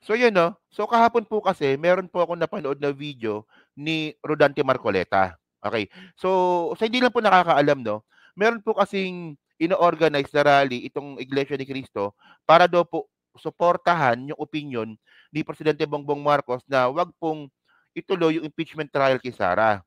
So yun 'no, so kahapon po kasi meron po akong napanood na video ni Rodante Marcoleta, okey. So, sa hindi lang po nakakaalam 'no, meron po kasing ino-organize na rally itong Iglesia ni Cristo para daw po suportahan yung opinyon ni Presidente Bongbong Marcos na 'wag pong ituloy yung impeachment trial kay Sara.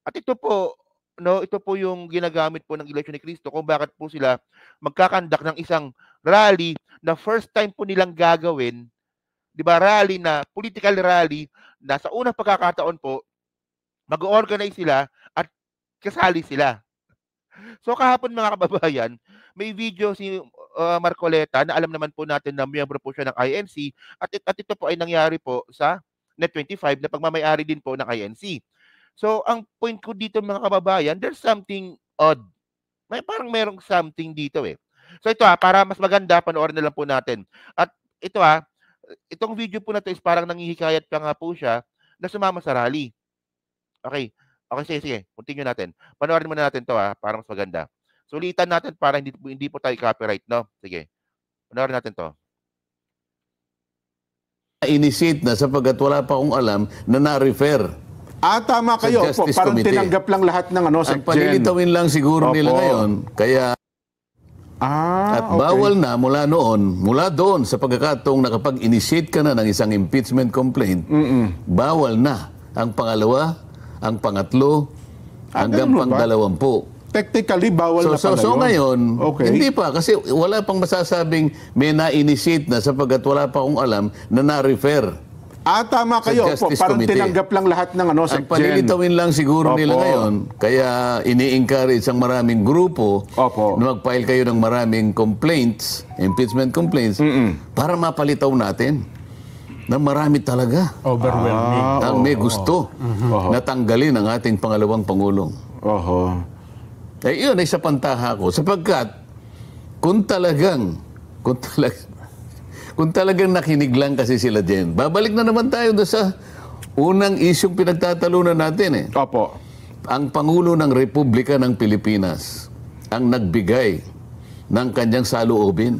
At ito po 'no, ito po yung ginagamit po ng Iglesia ni Cristo kung bakit po sila magkakandak ng isang rally na first time po nilang gagawin. 'Di ba, rally na political rally na sa unang pagkakataon po mag-o-organize sila at kasali sila. So kahapon mga kababayan, may video si Marcoleta na alam naman po natin na miyembro po siya ng INC at ito po ay nangyari po sa Net25 na pagmamay-ari din po ng INC. So ang point ko dito mga kababayan, there's something odd. May parang merong something dito eh. So ito para mas maganda panoorin na lang po natin. At ito itong video po na 'to is parang nanghihikayat pa nga po siya na sumama sa rally. Okay. Okay, sige, sige. Continue natin. Panoorin muna natin 'to para mas maganda. Sulitan natin para hindi po tayo copyright, no? Sige. Panoorin natin 'to. Initiate na sapagkat wala pa akong alam na na-refer. Tama kayo. Sa Justice Parang Committee. tinanggap lang lahat ng Ang palilitawin lang siguro nila ngayon, kaya at bawal na mula noon, mula doon sa pagkakataong nakapag-initiate ka na ng isang impeachment complaint, bawal na ang pangalawa, ang pangatlo, hanggang ganun ba? pang-20. Technically, bawal na pala So yun. ngayon, Okay. hindi pa kasi wala pang masasabing may na-initiate na sapagkat wala pa akong alam na na-refer. Tama Sa kayo. Justice Parang Committee. tinanggap lang lahat ng Ang palilitawin lang siguro nila ngayon, kaya ini-encourage ang maraming grupo na mag-file kayo ng maraming complaints, impeachment complaints, para mapalitaw natin na marami talaga Overwhelming. ang may gusto na tanggalin ang ating pangalawang Pangulong. Yun ay sa pantaha ko. Sapagkat, kung talagang nakinig lang kasi sila dyan, babalik na naman tayo doon sa unang isyong pinagtatalunan natin Ang Pangulo ng Republika ng Pilipinas ang nagbigay ng kanyang saloobin.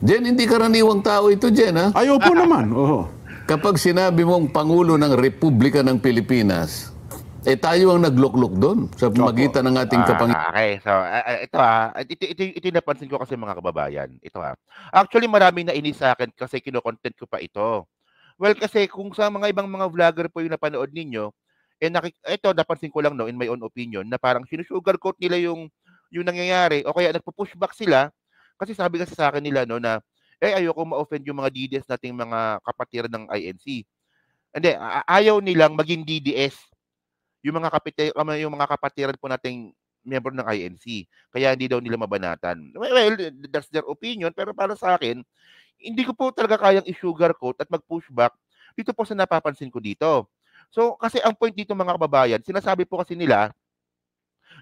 Jen, hindi karaniwang tao ito, Jen, ha? Ayaw po naman. Kapag sinabi mong Pangulo ng Republika ng Pilipinas, tayo ang naglukluk doon sa magitan ng ating kapangyarihan. Okay, so ito yung napansin ko kasi mga kababayan. Ito Actually, maraming nainis sa akin kasi kino-content ko pa ito. Well, kasi kung sa mga ibang mga vlogger po yung napanood ninyo, ito napansin ko lang no, in my own opinion, na parang sinusugarcoat nila yung nangyayari o kaya nagpo-pushback sila kasi sabi kasi sa akin nila no na ayoko ma-offend yung mga DDS nating mga kapatiran ng INC. Hindi, ayaw nilang maging DDS yung mga kapatiran po nating miyembro ng INC. Kaya hindi daw nila mabanatan. Well, that's their opinion, pero para sa akin, hindi ko po talaga kayang i-sugarcoat at mag-pushback dito po sa napapansin ko dito. So, kasi ang point dito mga kababayan, sinasabi po kasi nila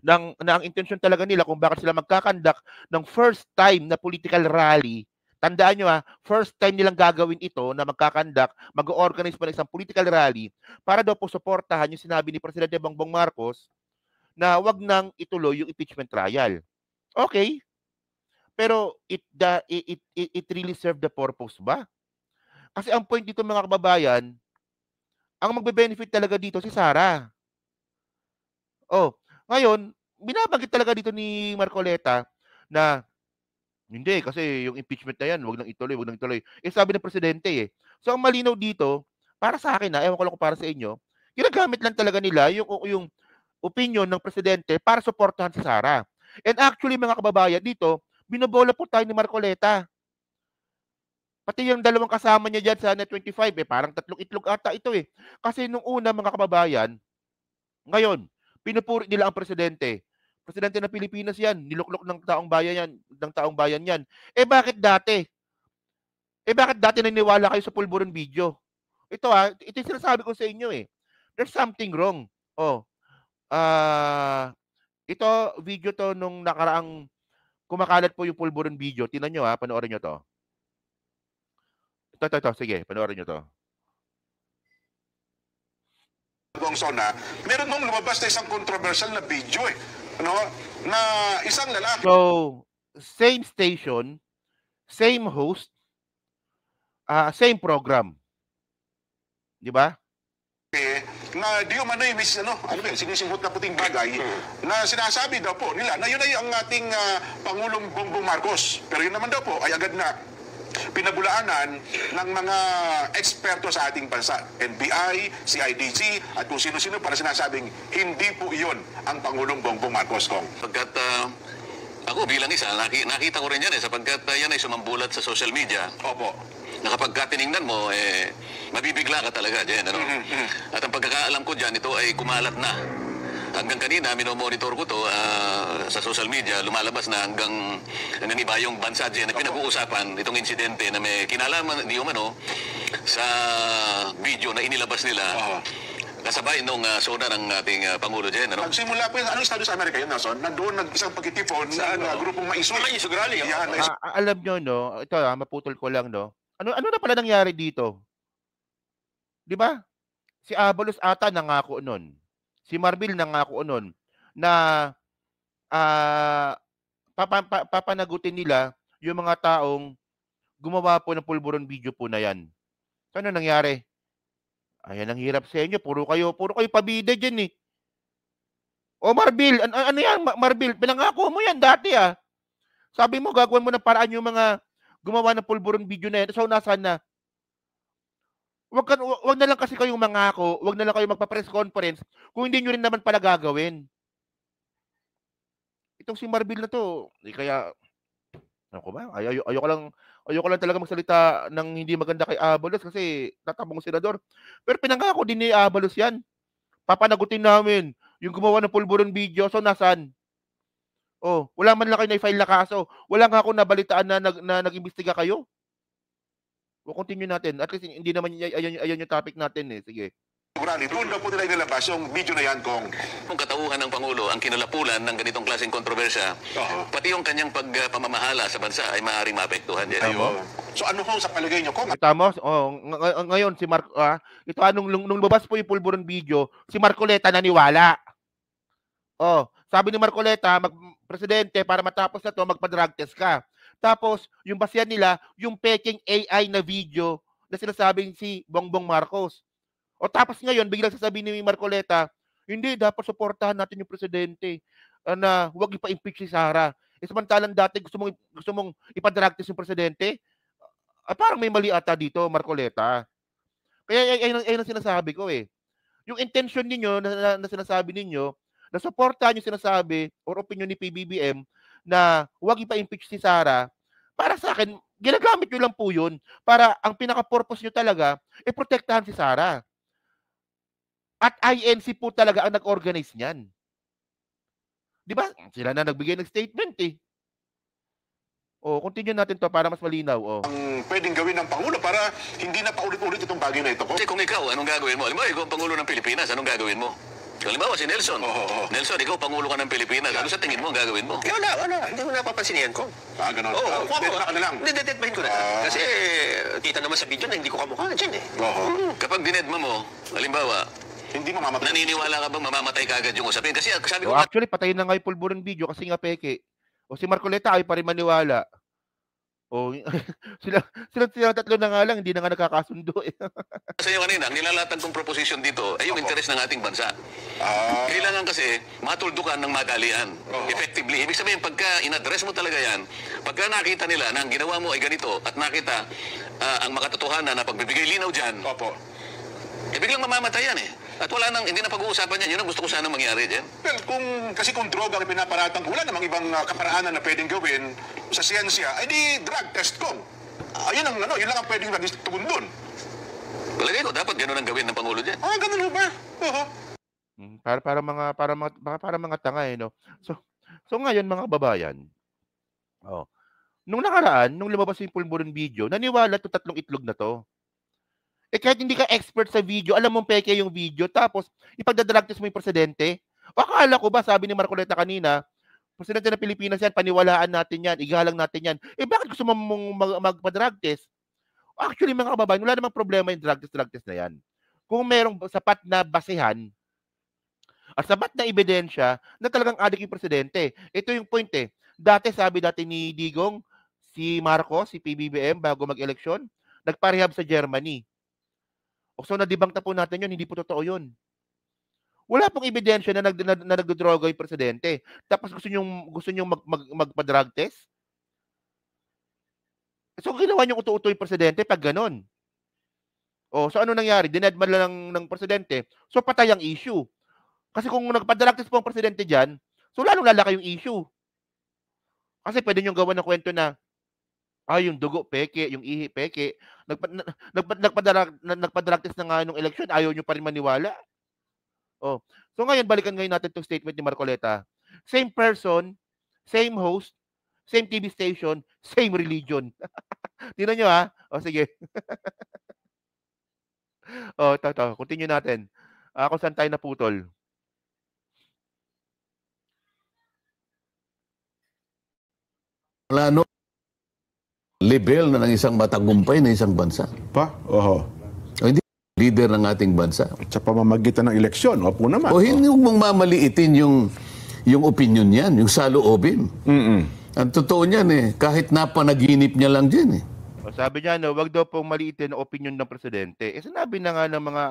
na ang intention talaga nila kung bakit sila magkakandak ng first time na political rally. Tandaan nyo first time nilang gagawin ito na magkakandak, mag-organize pa ng isang political rally para daw po suportahan yung sinabi ni Presidente Bongbong Marcos na wag nang ituloy yung impeachment trial. Okay. Pero it really served the purpose ba? Kasi ang point dito mga kababayan, ang magbe-benefit talaga dito si Sara. Ngayon, binabanggit talaga dito ni Marcoleta na hindi, kasi yung impeachment na yan, wag nang ituloy. Sabi ng presidente So, ang malinaw dito, para sa akin ewan ko lang kung para sa inyo, ginagamit lang talaga nila yung opinion ng presidente para suportahan si Sara. And actually, mga kababayan, dito, binobola po tayo ni Marcoleta. Pati yung dalawang kasama niya dyan sa Net25, parang tatlong itlog ata ito Kasi nung una, mga kababayan, ngayon, pinupuri nila ang presidente. Presidente ng Pilipinas yan, niluklok ng taong bayan yan. Bakit dati? Bakit dati naniniwala kayo sa pulburon video? Ito ito yung sinasabi ko sa inyo There's something wrong. Ito, video to nung nakaraang kumakalat po yung pulburon video. Tingnan nyo panoorin nyo to. Ito. Sige, panoorin nyo to. Meron mong lumabas na isang controversial na video na isang lalaki. So, same station, same host, same program. Di ba? Na di umano'y sinisimbot na puting bagay na sinasabi daw po nila na yun ay ang ating Pangulong Bongbong Marcos. Pero yun naman daw po ay agad na pinabulaanan ng mga eksperto sa ating bansa, NBI, CIDG, at kung sino-sino para sinasabing hindi po iyon ang Pangulong Bongbong Marcos, Kong. Pagkat ako bilang isa, nakita ko rin yan sapagkat yan ay sumambulat sa social media. Opo. Na kapag tinignan mo, mabibigla ka talaga dyan. Ano? At ang pagkakaalam ko dyan, ito ay kumalat na. Hanggang kanina, minomonitor ko to sa social media, lumalabas na hanggang iba yung bansa dyan na pinag-uusapan itong insidente na may kinalaman, di umano, sa video na inilabas nila. Kasabay nung soda ng ating Pangulo dyan. Ano? Nagsimula po yun, anong estado sa Amerika yun, Nelson? Nandoon nag-isang pagkitipon ng grupong Maisog. Maisog rally. Yan, alam nyo, no, ito maputol ko lang, no, ano na pala nangyari dito? Di ba? Si Abalos ata nangako nun. Si Marbil nangako nun na papanagutin nila yung mga taong gumawa po ng pulburon video po na yan. Ano nangyari? Ayan ang hirap sa inyo. Puro kayo pabida dyan eh. O Marbil, ano yan Marbil? Pinangako mo yan dati ah. Sabi mo gagawin mo ng paraan yung mga gumawa ng pulburon video na yan. So nasaan na? Wag na lang kasi kayong mangako, wag na lang kayong magpa-press conference kung hindi nyo rin naman pala gagawin. Itong si Marbil na to, kaya ako ba? Ayoko lang talaga magsalita ng hindi maganda kay Abalos kasi tatabong senador. Pero pinangako din ni Abalos yan. Papanagutin namin yung gumawa ng pulburon video. So nasaan? Oh, wala man lang kayo na-file na kaso. Wala nga ako nabalitaan na nag-imbestiga kayo. O continue natin. At least hindi naman ayan yung topic natin eh. Sige. Doon daw po nila inilabas yung video na yan, Kong. Kung katauhan ng Pangulo ang kinalapulan ng ganitong klaseng kontrobersya, pati yung kanyang pagpamamahala sa bansa ay maaaring maapektuhan din. So ano ho sa palagay nyo, Kong? Tama. Ngayon si Mark ito nung babas po yung pulburon video, si Marcoleta naniwala. Sabi ni Marcoleta, presidente, para matapos na to magpa-drug test ka. Tapos yung basihan nila, yung peking AI na video na sinasabing si Bongbong Marcos. Tapos ngayon, biglang sasabihin ni Marcoleta, hindi, dapat suportahan natin yung presidente na huwag ipa-impeach si Sara. Samantalang dati gusto mong ipa-drug test yung presidente. Parang may mali ata dito, Marcoleta. Kaya ayun ang sinasabi ko eh. Yung intention ninyo na sinasabi ninyo, na suportahan yung sinasabi or opinion ni PBBM na huwag ipa-impeach si Sara, para sa akin, ginagamit nyo lang po yun para ang pinaka-purpose nyo talaga protektahan si Sara. At INC po talaga ang nag-organize niyan. Di ba? Sila na nagbigay ng statement eh. Continue natin to para mas malinaw. Ang pwedeng gawin ng Pangulo para hindi na paulit-ulit itong bagay na ito. Kasi kung ikaw, anong gagawin mo? Halimbawa, ikaw ang Pangulo ng Pilipinas, anong gagawin mo? Halimbawa, si Nelson. Nelson, ikaw Pangulo ka ng Pilipinas. Ano sa tingin mo ang gagawin mo? Wala. Hindi mo napapansin yan ko. Ganun. Kuha ka na lang. Hindi, detetmahin ko na. Kasi kita naman sa video na hindi ko kamukha dyan eh. Kapag dinedma mo, halimbawa, hindi mamamatay. naniniwala ka bang mamamatay ka agad yung usapin? Kasi sabi ko, Actually, patayin na nga yung pulburon video kasi nga peke. Si Marcoleta ay pa rin maniwala. Sila tatlo na nga lang, hindi na nga nagkakasundo eh. Sa iyo kanina, ang nilalatag kong proposition dito ay yung interes ng ating bansa. Kailangan kasi matuldukan ng madalian. Effectively. Ibig sabihin, pagka in-address mo talaga yan, pagka nakita nila na ang ginawa mo ay ganito at nakita ang makatotohanan na pagbibigay linaw dyan, biglang mamamatay yan eh. At wala nang, hindi na pag-uusapan yan. Yun ang gusto ko sana mangyari dyan. Well, kung droga ang pinaparatang, wala namang ibang kaparaanan na pwedeng gawin sa siyensya, ay di drug test ko. Yun lang ang pwedeng tugon doon. Palagay ko, dapat gano'n ang gawin ng Pangulo dyan. Ganun ba? Para mga tanga eh, no? So ngayon mga babayan, nung nakaraan, nung lumabas yung pulburon video, naniwala to tatlong itlog na to. Kahit hindi ka expert sa video, alam mong peke yung video, tapos ipagdadrag test mo yung presidente. Akala ko ba, sabi ni Marcoleta kanina, presidente ng Pilipinas yan, paniwalaan natin yan, igalang natin yan. Bakit gusto mong magpa-drug test? Actually, mga kababayan, wala namang problema yung drug test na yan. Kung merong sapat na basehan at sapat na ebidensya na talagang adik yung presidente. Ito yung point eh. Sabi ni Digong, si Marcos, si PBBM, bago mag-eleksyon, nagpa-rehab sa Germany. O so na-debunk na po natin yun, hindi po totoo yun. Wala pong ebidensya na nagdodroga yung presidente. Tapos gusto nyo magpa-drug test? So ginawa nyo uto-uto yung presidente pag ganon. O so ano nangyari? Dinedman lang ng presidente. So patay ang issue. Kasi kung nagpa-drug test po ang presidente dyan, so lalong lalaki yung issue. Kasi pwede nyo gawa ng kwento na yung dugo peke, yung ihi peke. Nagpa-drug test na nga nung eleksyon, ayaw nyo pa rin maniwala. Oh. So ngayon, balikan ngayon natin itong statement ni Marcoleta. Same person, same host, same TV station, same religion. Tingnan nyo ha. O sige. Ito. Continue natin. Kung saan tayo naputol. Wala no level na ng isang matagumpay na isang bansa. Pa? Oho. O hindi leader ng ating bansa. At sa pamamagitan ng eleksyon, opo naman. O hindi mong mamaliitin yung opinion niyan, yung saloobin. Ang totoo niyan kahit napanaginip niya lang dyan Sabi niya, wag daw pong maliitin ang opinion ng presidente. Sinabi na nga ng mga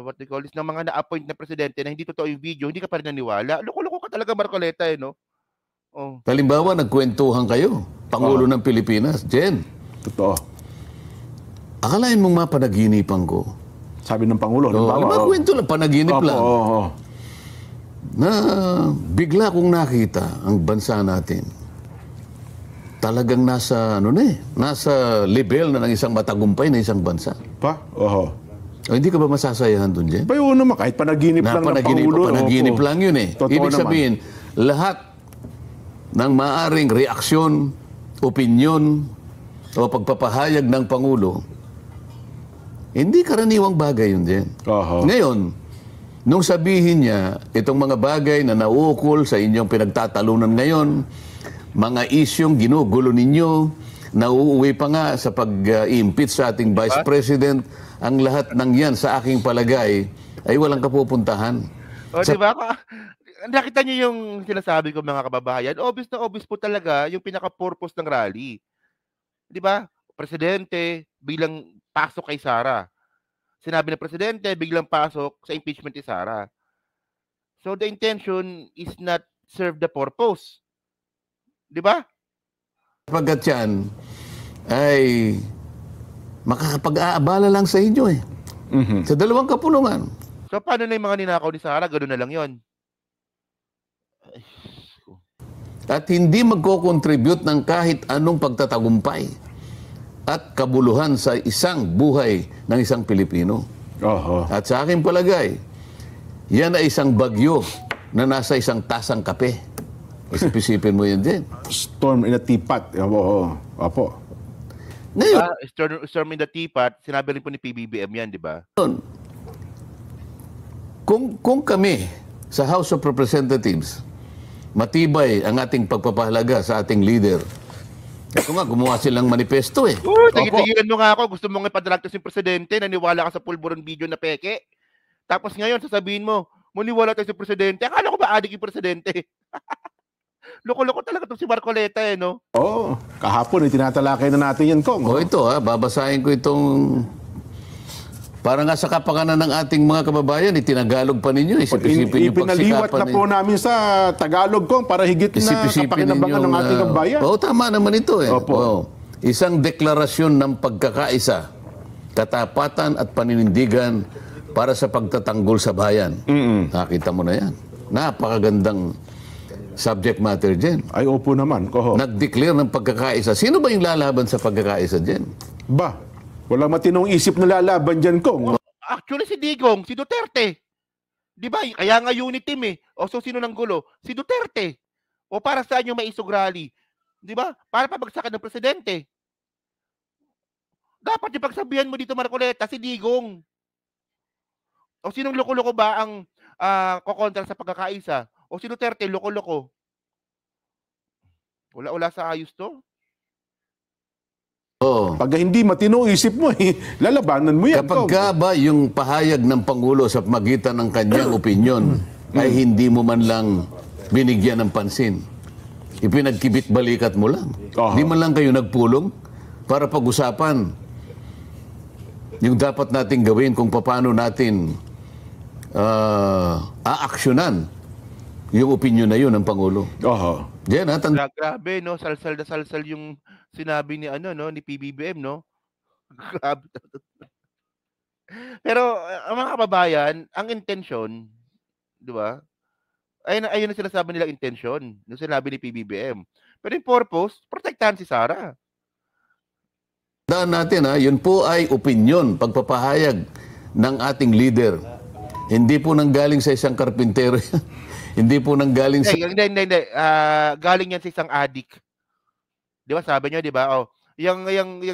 what they call this, ng mga na-appoint na presidente na hindi totoo yung video, hindi ka pa rin naniwala. Loko-loko ka talaga, Marcoleta, no? Oh. Halimbawa, nagkwentuhan kayo, Pangulo ng Pilipinas, Jen. Totoo. Akalain mong mapanaginipan ko. Sabi ng Pangulo. Kwento lang, panaginip lang. Oo. Na bigla kong nakita ang bansa natin. Talagang nasa level na ng isang matagumpay na isang bansa. Pa? Oho. O, hindi ka ba masasayahan dun, Jen? Pa yun naman, kahit panaginip lang ng Pangulo. Panaginip lang yun Totoo Ibig naman. sabihin, lahat ng maaring reaksyon, opinyon, o pagpapahayag ng Pangulo, hindi karaniwang bagay yun, Jen. Oho. Ngayon, nung sabihin niya, itong mga bagay na naukol sa inyong pinagtatalunan ngayon, mga isyong ginugulo ninyo, nauuwi pa nga sa pag-impeach sa ating Vice President, ang lahat ng yan sa aking palagay ay walang kapupuntahan. O, di ba? Nakita niyo yung sinasabi ko, mga kababayan, obvious na obvious po talaga yung pinaka-purpose ng rally. Di ba? Presidente, biglang pasok kay Sara. Sinabi ng presidente, biglang pasok sa impeachment ni Sara. So the intention is not serve the purpose. Di ba? Pagkat yan ay makakapag-aabala lang sa inyo Sa dalawang kapulungan. So paano na yung mga ninakaw ni Sara? Ganoon na lang yon. At hindi magko-contribute ng kahit anong pagtatagumpay at kabuluhan sa isang buhay ng isang Pilipino. Oho. At sa aking palagay, yan ay isang bagyo na nasa isang tasang kape. Isipin mo yan din. Storm in a teapot. Opo. Ngayon, Storm in the teapot, sinabi rin po ni PBBM yan, di ba? kung kami sa House of Representatives, matibay ang ating pagpapahalaga sa ating leader. Ito nga, gumawa silang manifesto Tigilan mo nga ako, gusto mong ipadrag to si presidente, naniwala ka sa pulburon video na peke. Tapos ngayon, sasabihin mo, maniwala tayo sa presidente. Akala ko ba adik yung presidente? Loko-loko talaga itong si Marcoleta, no? Oo. Kahapon, tinatalakay na natin yan, Kong. Ito babasahin ko itong para nga sa kapakanan ng ating mga kababayan, itinagalog pa ninyo. Isipin yung Ipinaliwat pagsikapan na po namin sa Tagalog, Kong, para higit na kapakinabangan ng ating bayan. Tama naman ito Opo. Isang deklarasyon ng pagkakaisa, katapatan at paninindigan para sa pagtatanggol sa bayan. Nakita mo na yan. Napakagandang subject matter dyan. Ay, opo naman. Koho. Nag-declare ng pagkakaisa. Sino ba yung lalaban sa pagkakaisa dyan? Ba, walang matinong isip na lalaban dyan, Kong. Actually, si Digong, si Duterte. Di ba? Kaya nga unit team so, sino nang gulo? Si Duterte. O para saan yung maisog rally? Di ba? Para pabagsakan ng presidente. Dapat yung pagsabihan mo dito, Marcoleta, si Digong. O sinong loko-loko ba ang kokontra sa pagkakaisa? O si Duterte, loko-loko. Wala sa ayos to. Pag hindi matino isip mo, lalabanan mo yan. Kapag ka ba yung pahayag ng Pangulo sa magitan ng kanyang opinyon ay hindi mo man lang binigyan ng pansin, ipinagkibit balikat mo lang. Hindi man lang kayo nagpulong para pag-usapan yung dapat nating gawin kung paano natin aaksyonan yung opinion na yun ng Pangulo. Oho. Yan, Grabe, no? Salsal na salsal yung sinabi ni ni PBBM, no? Grabe. Pero ang mga kababayan, ang intensyon, 'di ba? Ayun ang sinasabi nila intensyon, yung sinabi ni PBBM. Pero yung purpose, protektahan si Sara. Daan natin yun po ay opinion, pagpapahayag ng ating leader. Hindi po nanggaling sa isang karpintero. Hindi po nanggaling sa... Hindi. Galing yan sa isang adik. Di ba sabi niyo, di ba? Oh, yung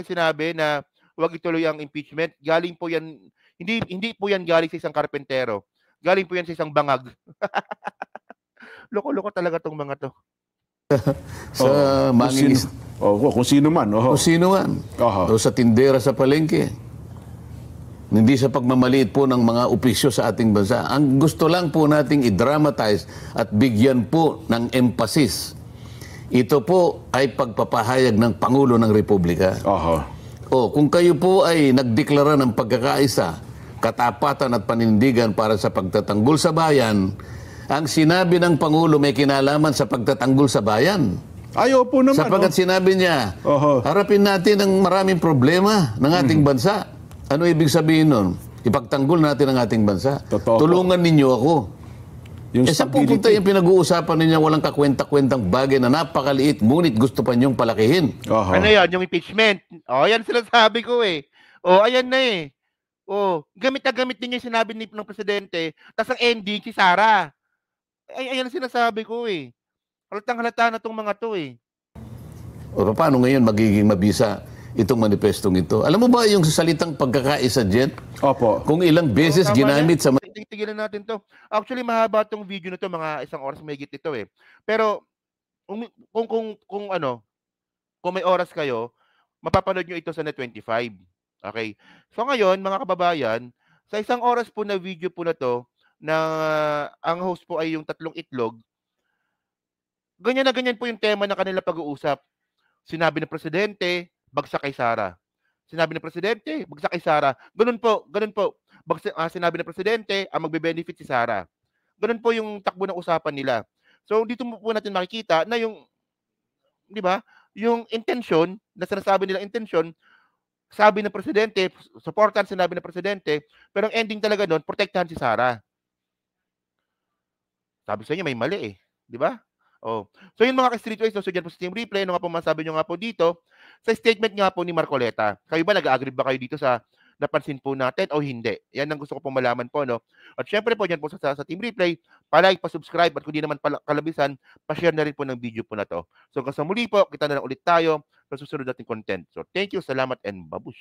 sinabi na huwag ituloy ang impeachment, galing po yan, hindi po yan galing sa isang karpintero. Galing po yan sa isang bangag. Loko-loko talaga tong mga to. Sa mangingis... kung sino man. Kung sino man. O sa tindera sa palengke. Hindi sa pagmamaliit po ng mga opisyo sa ating bansa. Ang gusto lang po nating i-dramatize at bigyan po ng emphasis. Ito po ay pagpapahayag ng Pangulo ng Republika. Kung kayo po ay nagdeklara ng pagkakaisa, katapatan at panindigan para sa pagtatanggol sa bayan, ang sinabi ng Pangulo may kinalaman sa pagtatanggol sa bayan. Ayaw po naman. Sapagkat sinabi niya, harapin natin ang maraming problema ng ating bansa. Ano ibig sabihin nun? Ipagtanggol natin ang ating bansa. Tulungan ninyo ako. Saan pupunta yung pinag-uusapan ninyo walang kakwenta-kwentang bagay na napakaliit, ngunit gusto pa niyong palakihin? Ano yan? Yung impeachment. Yan sila sabi ko eh. Ayan na eh. Gamit na gamit ninyo yung sinabi ng Presidente, tapos ang ending si Sara. Ayan ang sinasabi ko eh. Halatang-halata na tong mga to eh. Paano ngayon magiging mabisa itong manifestong ito? Alam mo ba yung salitang pagkakaisa, Jen? Opo. Kung ilang beses ginamit sa... Tigilan natin to. Actually, mahaba tong video na to, mga 1 oras mahigit ito eh. Pero, kung may oras kayo, mapapanood nyo ito sa Net25. Okay? So ngayon, mga kababayan, sa 1 oras po na video po na to, na ang host po ay yung Tatlong Itlog, ganyan na ganyan po yung tema na kanila pag-uusap. Sinabi ng Presidente, bagsak kay Sara. Sinabi ng Presidente, bagsak kay Sara. Ganun po. Sinabi ng Presidente, ang magbe-benefit si Sara. Ganun po yung takbo ng usapan nila. So dito po natin makikita na yung, di ba, yung intention, na sinasabi nilang intention, sabi ng Presidente, supportan sinabi ng Presidente, pero ang ending talaga doon, protektahan si Sara. Sabi sa inyo, may mali eh. Di ba? So yun mga ka-streetwise, so dyan po sa team replay, ano nga po masabi nyo nga po dito, sa statement nga po ni Marcoleta, kayo ba nag-agree ba kayo dito sa napansin po natin o hindi? Yan ang gusto ko pong malaman po, no? At syempre po, dyan po sa team replay, pa-like, pa-subscribe, at kung di naman kalabisan, pa-share na rin po ng video po na to. So hanggang sa muli po, kita na lang ulit tayo sa susunod nating content. So thank you, salamat, and babush!